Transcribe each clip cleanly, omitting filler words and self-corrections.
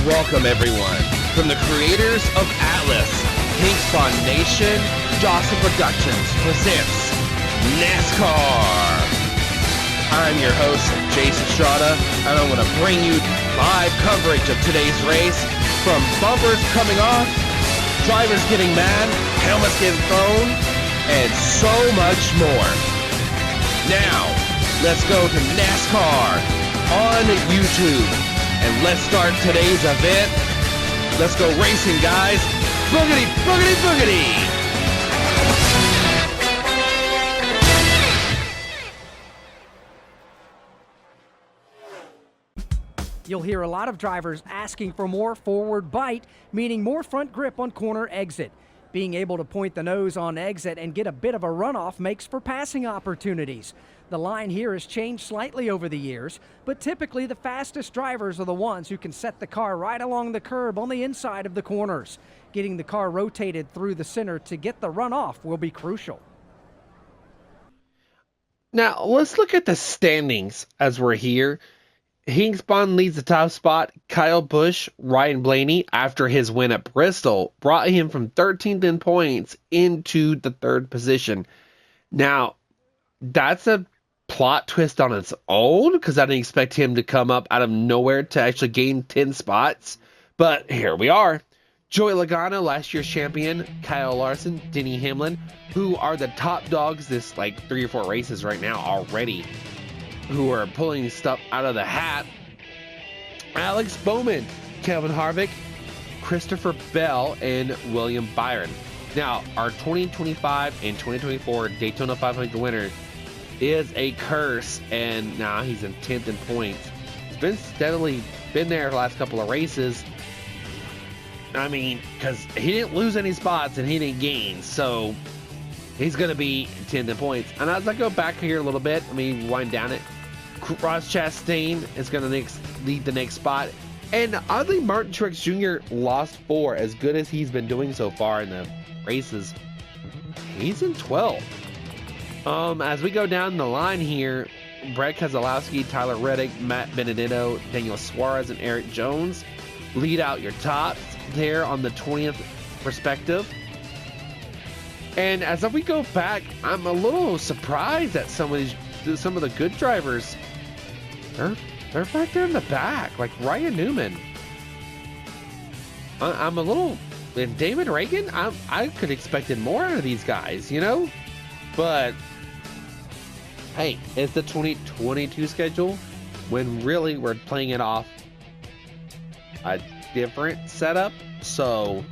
Welcome everyone. From the creators of Atlas, Pink Spawn Nation, Dawson Productions presents NASCAR. I'm your host, Jason Estrada, and I'm going to bring you live coverage of today's race, from bumpers coming off, drivers getting mad, helmets getting thrown, and so much more. Now, let's go to NASCAR on YouTube, and let's start today's event. Let's go racing, guys. Boogity, boogity, boogity! You'll hear a lot of drivers asking for more forward bite, meaning more front grip on corner exit. Being able to point the nose on exit and get a bit of a runoff makes for passing opportunities. The line here has changed slightly over the years, but typically the fastest drivers are the ones who can set the car right along the curb on the inside of the corners. Getting the car rotated through the center to get the runoff will be crucial. Now, let's look at the standings as we're here. Hingspawn leads the top spot. Kyle Busch, Ryan Blaney, after his win at Bristol, brought him from 13th in points into the third position. Now, that's a plot twist on its own, because I didn't expect him to come up out of nowhere to actually gain 10 spots. But here we are. Joey Logano, last year's champion, Kyle Larson, Denny Hamlin, who are the top dogs this 3 or 4 races right now already, who are pulling stuff out of the hat. Alex Bowman, Kevin Harvick, Christopher Bell, and William Byron. Now, our 2025 and 2024 Daytona 500 winner is a curse, and now he's in 10th in points. He's been steadily been there the last couple of races. I mean, because he didn't lose any spots and he didn't gain, so he's going to be 10th in points. And as I go back here a little bit, wind down it. Ross Chastain is going to lead the next spot. And oddly, Martin Truex Jr. lost 4. As good as he's been doing so far in the races, he's in 12th. As we go down the line here, Brett Keselowski, Tyler Reddick, Matt Benedetto, Daniel Suarez, and Eric Jones lead out your tops there on the 20th perspective. And as we go back, I'm a little surprised at some of the good drivers. They're back there in the back, like Ryan Newman. I'm a little, and Damon Reagan. I could expected more out of these guys, But hey, it's the 2022 schedule, when really we're playing it off a different setup. So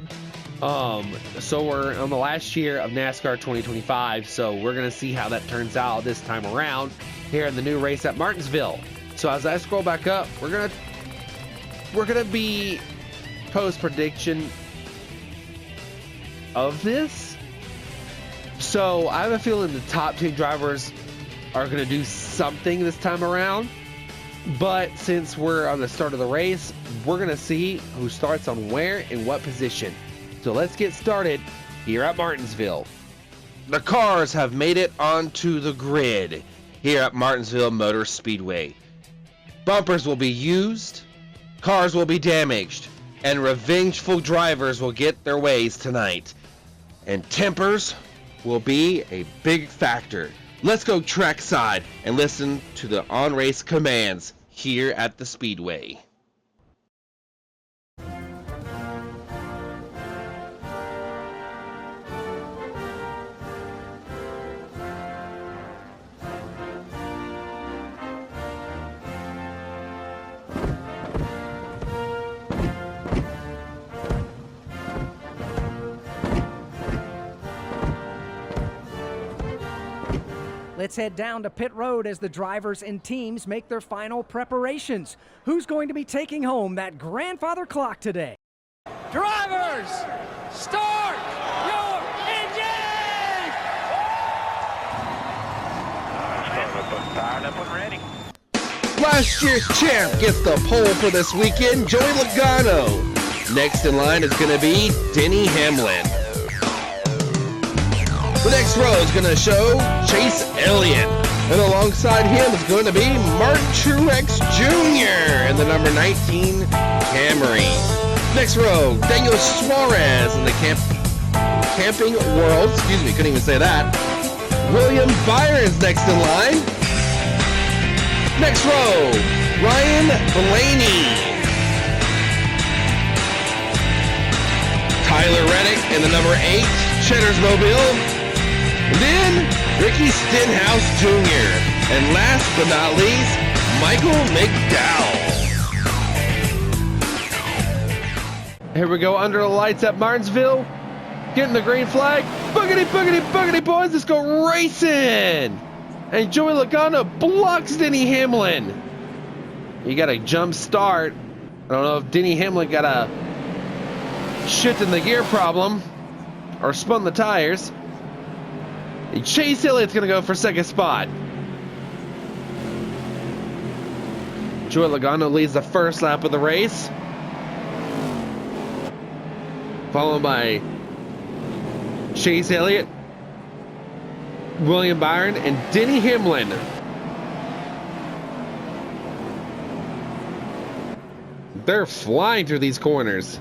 we're on the last year of NASCAR 2025, so we're going to see how that turns out this time around here in the new race at Martinsville. So as I scroll back up, we're going to be post prediction of this. So I have a feeling the top 2 drivers are going to do something this time around. But since we're on the start of the race, we're going to see who starts on where and what position. So let's get started here at Martinsville. The cars have made it onto the grid here at Martinsville Motor Speedway. Bumpers will be used, cars will be damaged, and revengeful drivers will get their ways tonight. And tempers will be a big factor. Let's go trackside and listen to the on-race commands here at the Speedway. Let's head down to pit road as the drivers and teams make their final preparations. Who's going to be taking home that grandfather clock today? Drivers, start your engine! Fired up and ready. Last year's champ gets the pole for this weekend, Joey Logano. Next in line is going to be Denny Hamlin. The next row is going to show Chase Elliott. And alongside him is going to be Martin Truex Jr. and the number 19 Camry. Next row, Daniel Suarez in the camping world. Excuse me, couldn't even say that. William Byron's next in line. Next row, Ryan Blaney. Tyler Reddick in the number 8 Cheddar's Mobile. And then Ricky Stenhouse Jr. And last but not least, Michael McDowell. Here we go under the lights at Martinsville. Getting the green flag. Boogity, boogity, boogity, boys. Let's go racing. And Joey Logano blocks Denny Hamlin. You got a jump start. I don't know if Denny Hamlin got a shift in the gear problem or spun the tires. Chase Elliott's going to go for second spot. Joey Logano leads the first lap of the race, followed by Chase Elliott, William Byron, and Denny Hamlin. They're flying through these corners.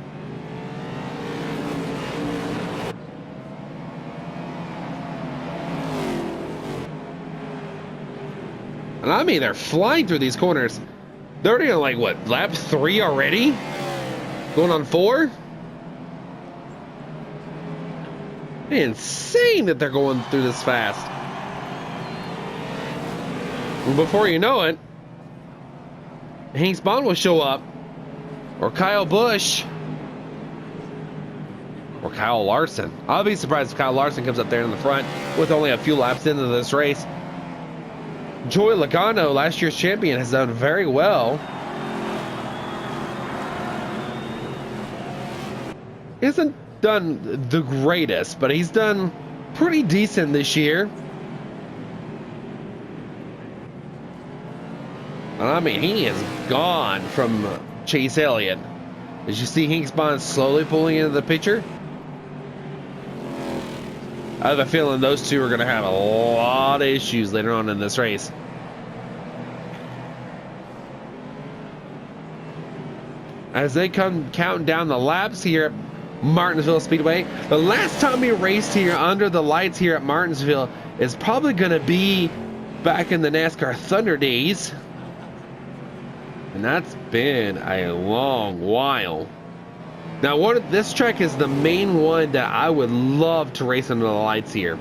And I mean, they're flying through these corners. They're already on, like, what, lap 3 already? Going on 4? Insane that they're going through this fast. And before you know it, Hank Bond will show up. Or Kyle Busch. Or Kyle Larson. I'll be surprised if Kyle Larson comes up there in the front with only a few laps into this race. Joey Logano, last year's champion, has done very well. He hasn't done the greatest, but he's done pretty decent this year. I mean, he is gone from Chase Elliott. As you see Hank Bond slowly pulling into the picture. I have a feeling those two are going to have a lot of issues later on in this race. As they come counting down the laps here at Martinsville Speedway. The last time we raced here under the lights here at Martinsville is probably going to be back in the NASCAR Thunder days. And that's been a long while. Now, this track is the main one that I would love to race under the lights here.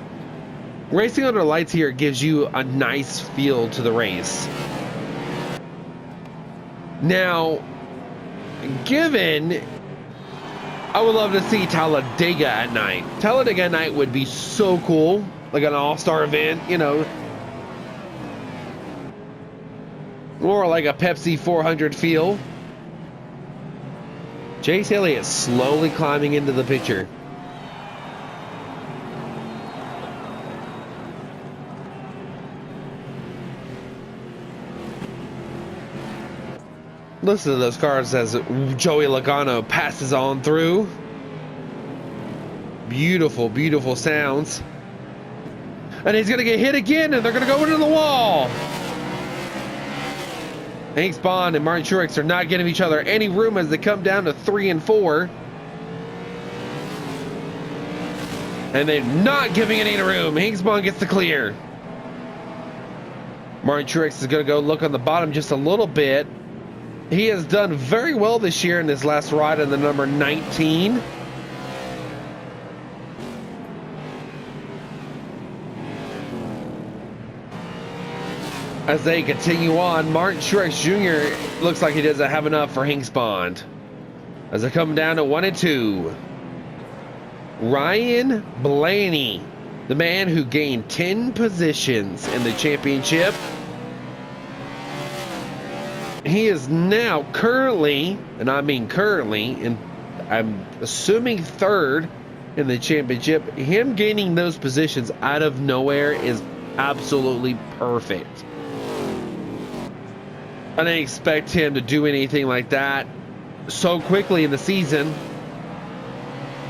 Racing under the lights here gives you a nice feel to the race. Now, I would love to see Talladega at night. Talladega at night would be so cool. Like an all-star event, you know. More like a Pepsi 400 feel. Chase Elliott slowly climbing into the picture. Listen to those cars as Joey Logano passes on through. Beautiful, beautiful sounds. And he's going to get hit again, and they're going to go into the wall. Hank Bond and Martin Truex are not giving each other any room as they come down to 3 and 4. And they're not giving any room. Hank Bond gets the clear. Martin Truex is going to go look on the bottom just a little bit. He has done very well this year in his last ride in the number 19. As they continue on, Martin Truex Jr. looks like he doesn't have enough for Hank Bond. As they come down to 1 and 2. Ryan Blaney, the man who gained 10 positions in the championship. He is now currently, and I mean currently, and I'm assuming third in the championship. Him gaining those positions out of nowhere is absolutely perfect. I didn't expect him to do anything like that so quickly in the season,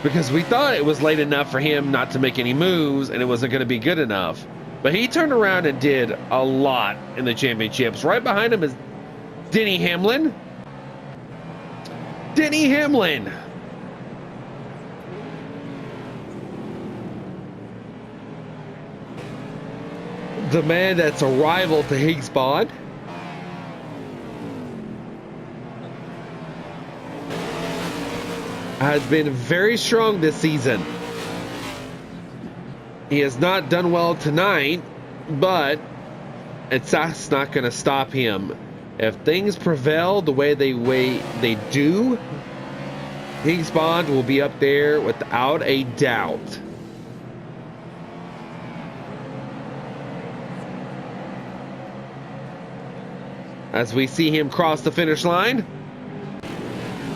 because we thought it was late enough for him not to make any moves and it wasn't going to be good enough. But he turned around and did a lot in the championships. Right behind him is Denny Hamlin. Denny Hamlin. The man that's a rival to Higgs Bond. Has been very strong this season. He has not done well tonight, but that's not going to stop him. If things prevail the way they do, Higgs Bond will be up there without a doubt. As we see him cross the finish line,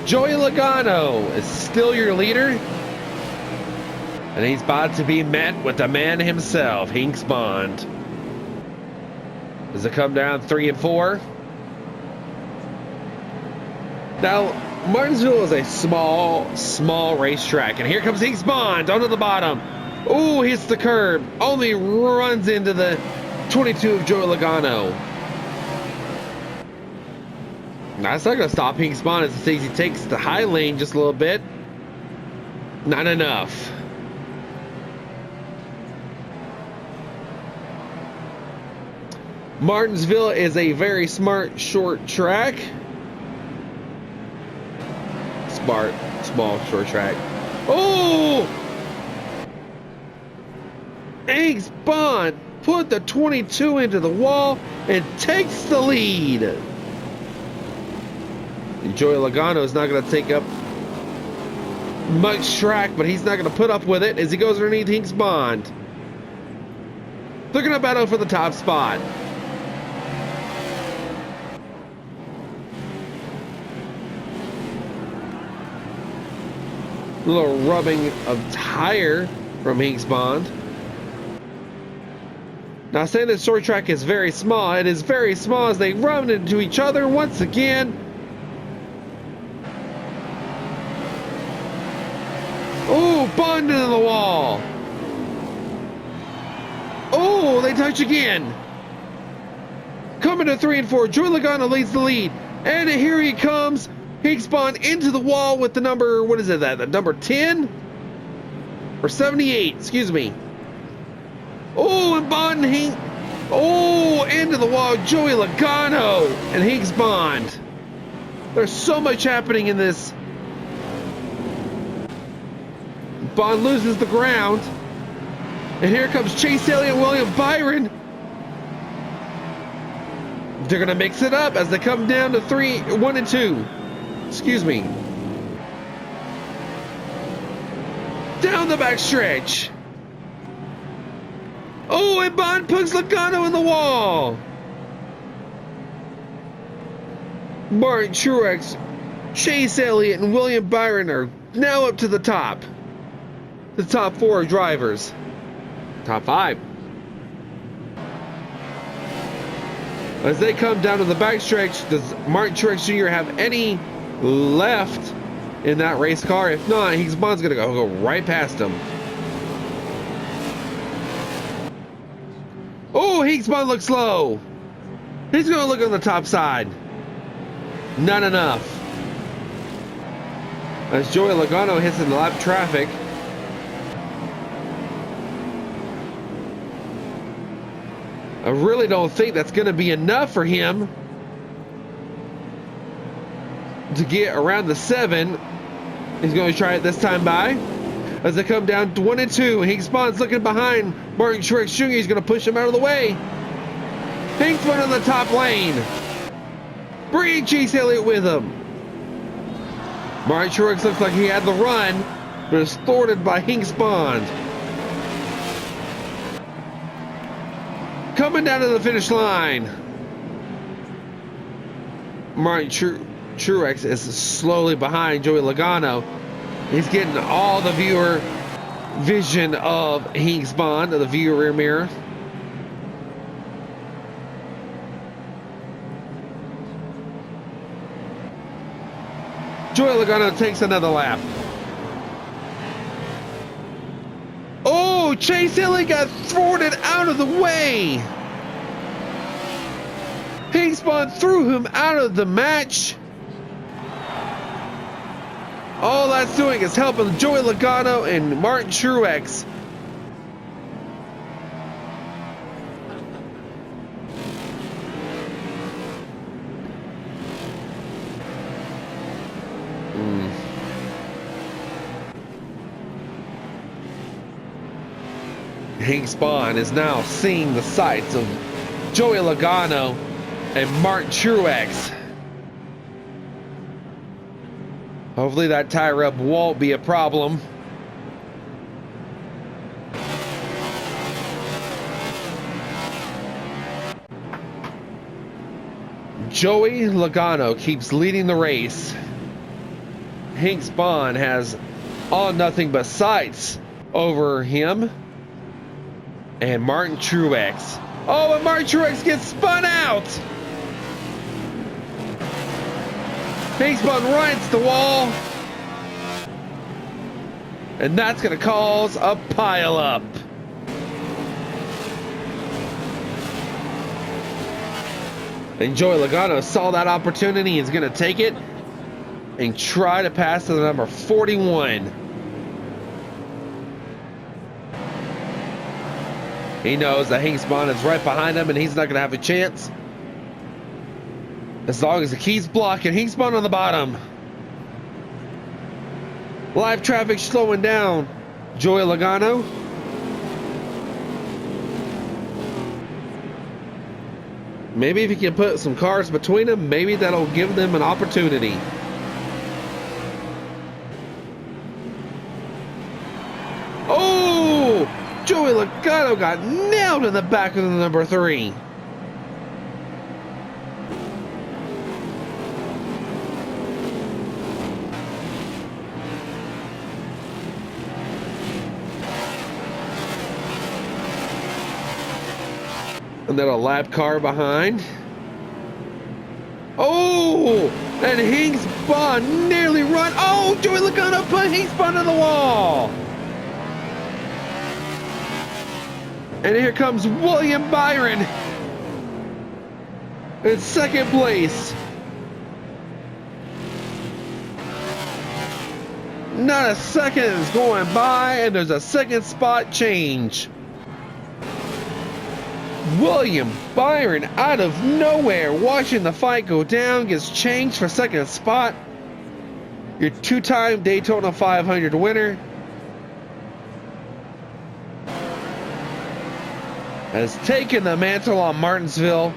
Joey Logano is still your leader, and he's about to be met with the man himself, Higgs Bond. As they come down 3 and 4. Now, Martinsville is a small racetrack, and here comes Higgs Bond onto the bottom. Ooh, hits the curb, only runs into the 22 of Joey Logano. That's not going to stop Higgs Bond as he takes the high lane just a little bit. Not enough. Martinsville is a very smart short track. Small short track. Oh! Higgs Bond put the 22 into the wall and takes the lead. Joey Logano is not going to take up much track, but he's not going to put up with it as he goes underneath Higgs Bond. They're going to battle for the top spot. A little rubbing of tire from Higgs Bond. Now, saying that short track is very small, it is very small as they run into each other once again. Oh, Bond into the wall. Oh, they touch again. Coming to 3 and 4. Joey Logano leads the lead. And here he comes. Higgs Bond into the wall with the number, what is it, the number 10? Or 78, excuse me. Oh, and Bond and oh, into the wall. Joey Logano and Higgs Bond. There's so much happening in this. Bond loses the ground. And here comes Chase Elliott and William Byron. They're going to mix it up as they come down to 1 and 2. Excuse me. Down the back stretch. Oh, and Bond puts Logano in the wall. Martin Truex, Chase Elliott, and William Byron are now up to the top. The top 4 drivers. Top 5. As they come down to the backstretch, does Martin Truex Jr. have any left in that race car? If not, Higgs Bond's going to go right past him. Oh, Higgs Bond looks slow. He's going to look on the top side. Not enough. As Joey Logano hits in the lap traffic. I really don't think that's going to be enough for him to get around the 7. He's going to try it this time by. As they come down to 1 and 2, Higgs Bond's looking behind Martin Truex Jr. He's going to push him out of the way. Higgs Bond on the top lane. Bringing Chase Elliott with him. Martin Truex looks like he had the run, but is thwarted by Higgs Bond. Coming down to the finish line. Martin Truex is slowly behind Joey Logano. He's getting all the viewer vision of Higgs Bond, of the viewer rear mirror. Joey Logano takes another lap. Oh, Chase Elliott got thwarted out of the way. Higgs Bond threw him out of the match. that's doing is helping Joey Logano and Martin Truex. Hank Spawn is now seeing the sights of Joey Logano and Martin Truex. Hopefully that tie rub won't be a problem. Joey Logano keeps leading the race. Hank Spawn has all nothing but sights over him. And Martin Truex. Oh, and Martin Truex gets spun out. Hank Spawn right into the wall. And that's going to cause a pileup. And Joey Logano saw that opportunity. He's going to take it and try to pass to the number 41. He knows that Hank Spawn is right behind him and he's not going to have a chance. As long as the keys block and Hank Spawn on the bottom. Live traffic slowing down. Joey Logano. Maybe if he can put some cars between them, maybe that'll give them an opportunity. Oh! Joey Logano got nailed in the back of the number 3. And then a lap car behind. Oh! And Hank Spawn nearly run. Oh! Joey Logano put Hank Spawn on the wall. And here comes William Byron in second place. Not a second is going by, and there's a second spot change. William Byron out of nowhere, watching the fight go down, gets changed for second spot. Your two-time Daytona 500 winner has taken the mantle on Martinsville.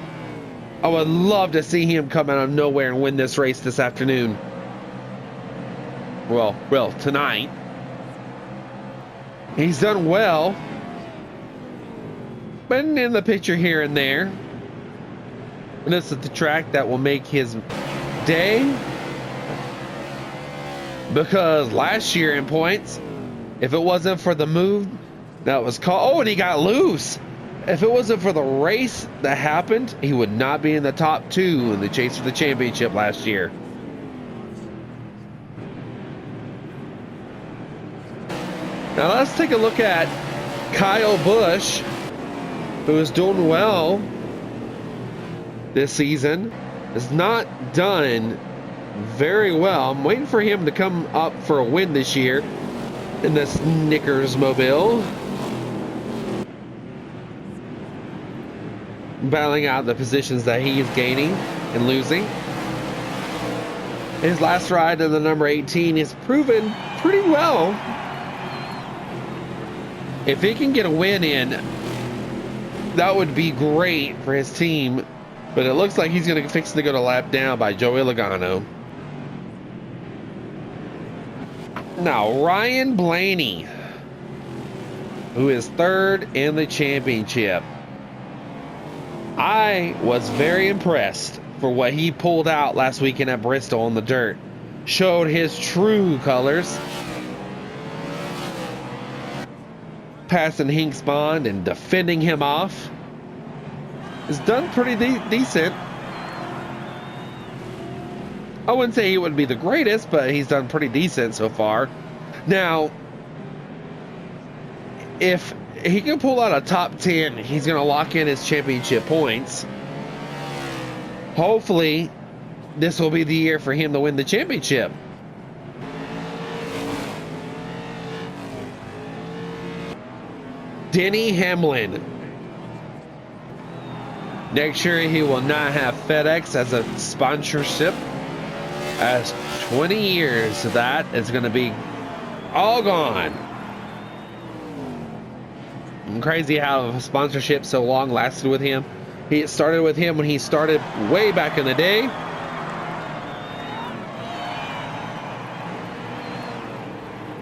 I would love to see him come out of nowhere and win this race this afternoon. Well, tonight. He's done well. Been in the picture here and there. And this is the track that will make his day. Because last year in points, if it wasn't for the move that was called, oh, and he got loose. If it wasn't for the race that happened, he would not be in the top 2 in the chase for the championship last year. Now let's take a look at Kyle Busch, who is doing well this season. Has not done very well. I'm waiting for him to come up for a win this year in the Snickers Mobile. Battling out the positions that he is gaining and losing. His last ride in the number 18 is proven pretty well. If he can get a win in, that would be great for his team. But it looks like he's going to fix to go to lap down by Joey Logano. Now, Ryan Blaney, who is third in the championship. I was very impressed for what he pulled out last weekend at Bristol on the dirt. Showed his true colors. Passing Hank Spawn and defending him off. Has done pretty decent. I wouldn't say he would be the greatest, but he's done pretty decent so far. Now, if he can pull out a top 10, he's going to lock in his championship points. Hopefully, this will be the year for him to win the championship. Denny Hamlin. Next year, he will not have FedEx as a sponsorship, as 20 years of that is going to be all gone. And crazy how a sponsorship so long lasted with him. It started with him when he started way back in the day.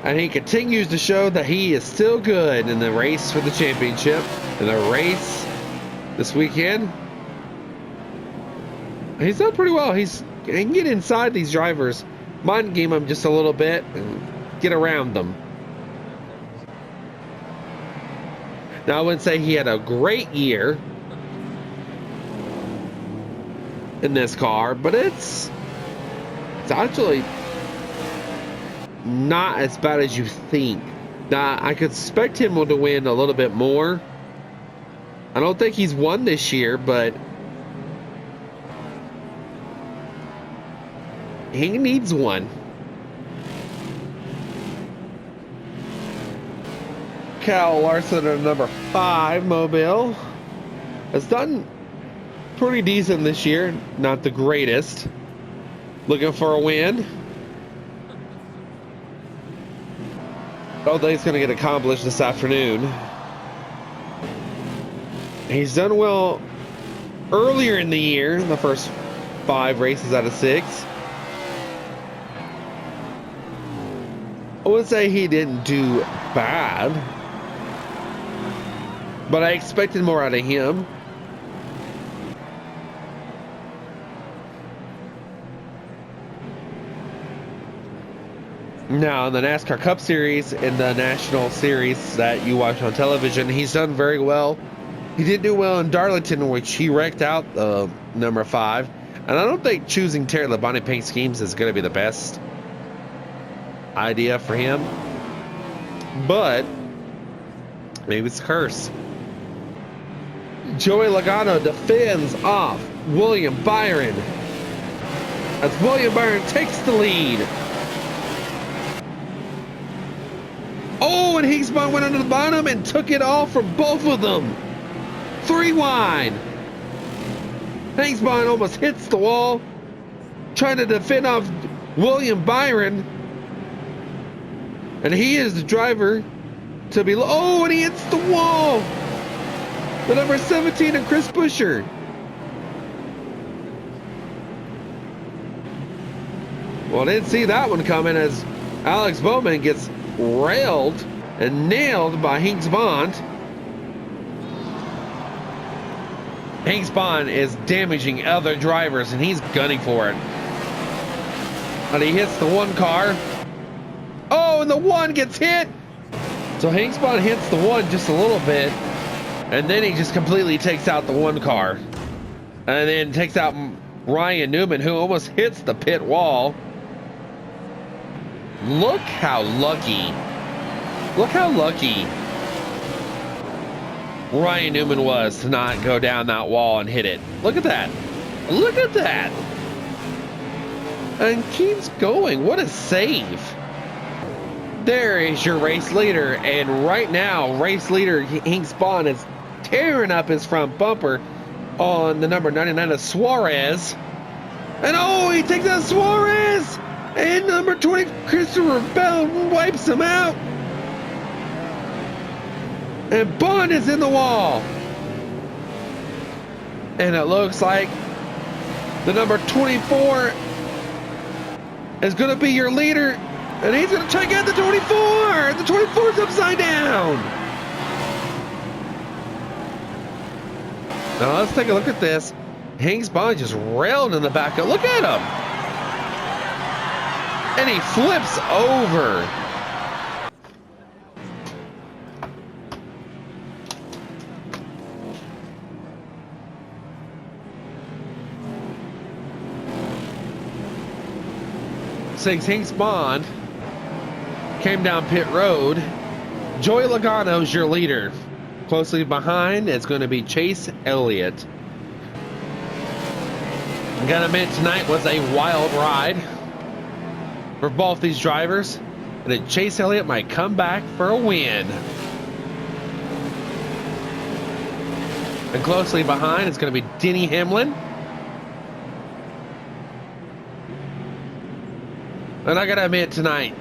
And he continues to show that he is still good in the race for the championship. In the race this weekend, he's done pretty well. He can get inside these drivers, mind game them just a little bit, and get around them. Now, I wouldn't say he had a great year in this car, but it's actually not as bad as you think. Now, I could expect him to win a little bit more. I don't think he's won this year, but he needs one. Cal Larson at number 5 Mobile has done pretty decent this year. Not the greatest. Looking for a win. I don't think it's going to get accomplished this afternoon. He's done well earlier in the year, the first 5 races out of 6. I would say he didn't do bad, but I expected more out of him. Now, in the NASCAR Cup Series, in the National Series that you watch on television, he's done very well. He did do well in Darlington, which he wrecked out number 5. And I don't think choosing Terry Labonte paint schemes is going to be the best idea for him. But maybe it's a curse. Joey Logano defends off William Byron as William Byron takes the lead. Oh, and Higsbon went under the bottom and took it all from both of them. 3 wide. Higsbon almost hits the wall, trying to defend off William Byron. And he is the driver to be... Oh, and he hits the wall. The number 17 of Chris Buescher. Well, I didn't see that one coming as Alex Bowman gets railed and nailed by Higsbon. Higsbon is damaging other drivers, and he's gunning for it. And he hits the 1 car. Oh, and the 1 gets hit. So Higsbon hits the 1 just a little bit, and then he just completely takes out the 1 car. And then takes out Ryan Newman, who almost hits the pit wall. Look how lucky. Look how lucky Ryan Newman was to not go down that wall and hit it. Look at that. Look at that. And keeps going. What a save. There is your race leader. And right now, race leader Higsbon is tearing up his front bumper on the number 99 of Suarez. And oh, he takes out Suarez. And number 20, Christopher Bell, wipes him out. And Bond is in the wall. And it looks like the number 24 is going to be your leader. And he's going to take out the 24. The 24 is upside down. Now let's take a look at this. Higsbon just railed in the back. Look at him. And he flips over. Since Higsbon came down pit road, Joey Logano's your leader. Closely behind is going to be Chase Elliott. I gotta admit, tonight was a wild ride for both these drivers, and then Chase Elliott might come back for a win. And closely behind is going to be Denny Hamlin. And I got to admit tonight,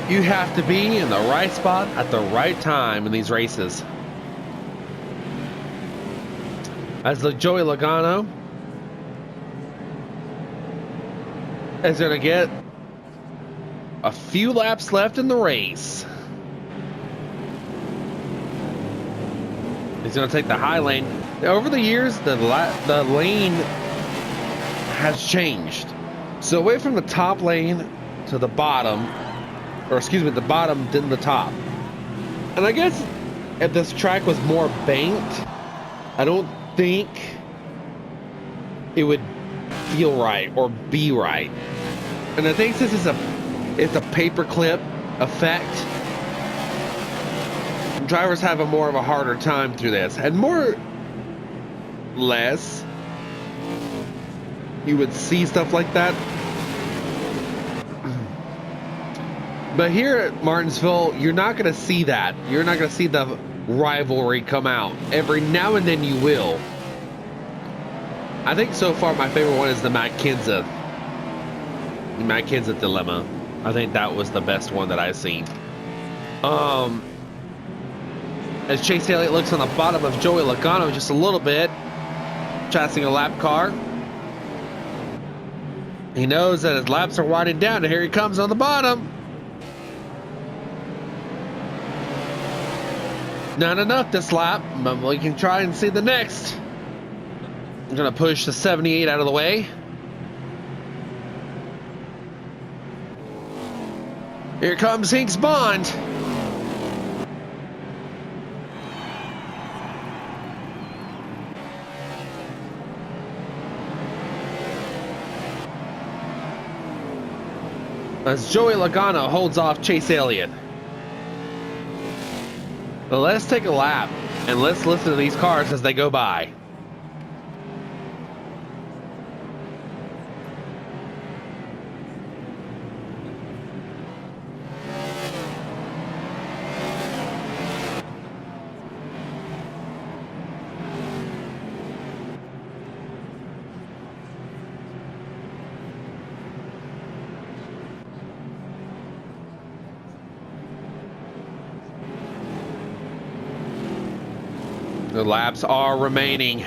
you have to be in the right spot at the right time in these races. As Joey Logano is going to get a few laps left in the race. He's going to take the high lane. Over the years, the lane has changed. So away from the top lane to the bottom, or excuse me, the bottom then the top. And I guess if this track was more banked, I don't think it would feel right or be right. And I think this is it's a paperclip effect. Drivers have a more of a harder time through this, and more less you would see stuff like that. But here at Martinsville, you're not going to see that. You're not going to see the rivalry come out. Every now and then you will. I think so far my favorite one is the Matt Kenseth dilemma. I think that was the best one that I've seen. As Chase Elliott looks on the bottom of Joey Logano just a little bit, chasing a lap car. He knows that his laps are winding down, and here he comes on the bottom. Not enough this lap, but we can try and see the next. I'm going to push the 78 out of the way. Here comes Hinks Bond. As Joey Logano holds off Chase Elliott. But let's take a lap and let's listen to these cars as they go by. The laps are remaining.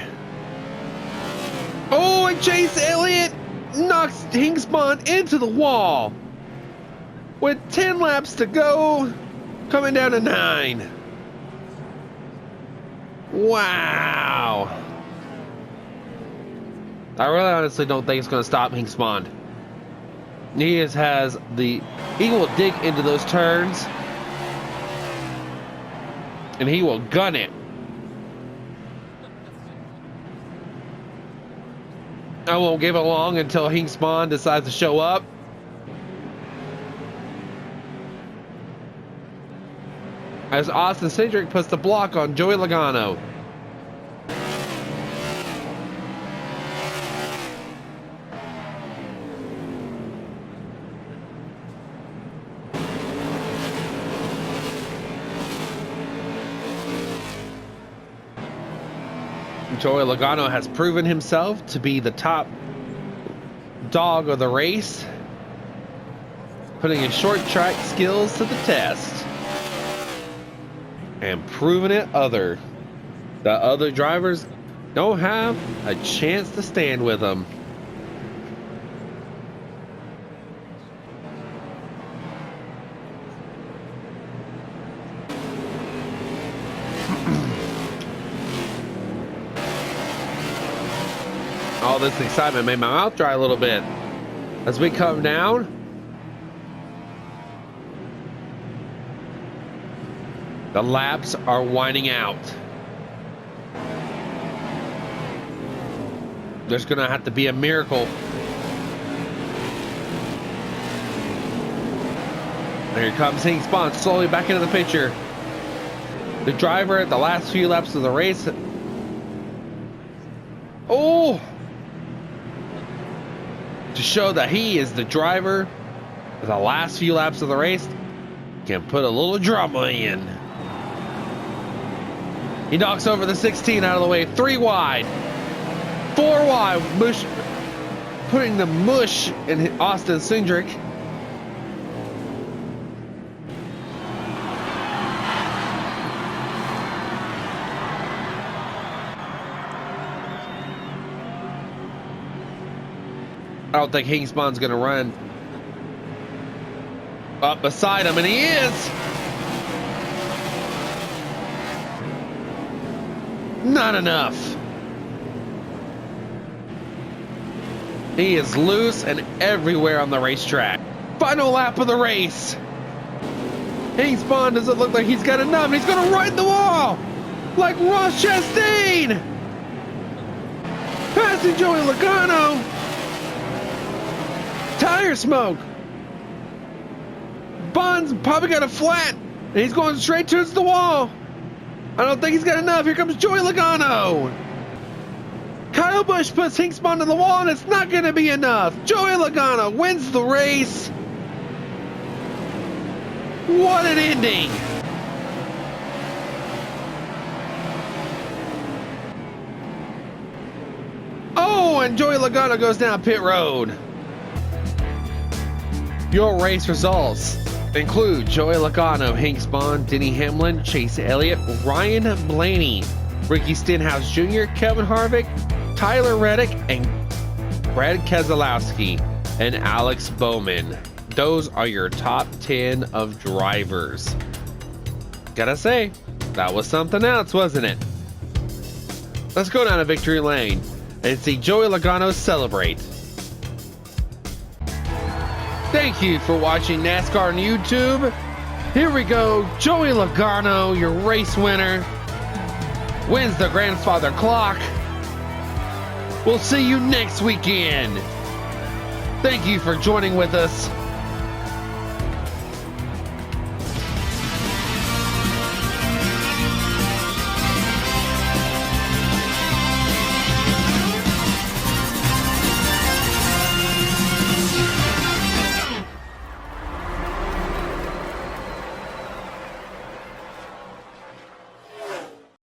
Oh, and Chase Elliott knocks Hinks Bond into the wall. With 10 laps to go, coming down to 9. Wow. I really honestly don't think it's going to stop Hinks Bond. He will dig into those turns. And he will gun it. I won't give it long until Hinks Bond decides to show up. As Austin Cindric puts the block on Joey Logano. Joey Logano has proven himself to be the top dog of the race, putting his short track skills to the test and proving it the other drivers don't have a chance to stand with him. All this excitement made my mouth dry a little bit. As we come down, the laps are winding out. There's going to have to be a miracle. There comes Hinks Bond slowly back into the picture. The driver at the last few laps of the race. Oh! To show that he is the driver of the last few laps of the race, can put a little drama in. He knocks over the 16 out of the way. 3 wide. 4 wide. Mush, putting the mush in Austin Cindric. I don't think Hingspon's going to run up beside him, and he is. Not enough. He is loose and everywhere on the racetrack. Final lap of the race. Hingspon doesn't look like he's got enough. He's going to ride the wall like Ross Chastain. Passing Joey Logano. Tire smoke. Bond's probably got a flat, and he's going straight towards the wall. I don't think he's got enough. Here comes Joey Logano. Kyle Busch puts Hingspon to the wall, and it's not going to be enough. Joey Logano wins the race. What an ending. Oh, and Joey Logano goes down pit road. Your race results include Joey Logano, Hingspon, Denny Hamlin, Chase Elliott, Ryan Blaney, Ricky Stenhouse Jr., Kevin Harvick, Tyler Reddick, and Brad Keselowski, and Alex Bowman. Those are your top 10 of drivers. Gotta say, that was something else, wasn't it? Let's go down to victory lane and see Joey Logano celebrate. Thank you for watching NASCAR on YouTube. Here we go. Joey Logano, your race winner, wins the grandfather clock. We'll see you next weekend. Thank you for joining with us.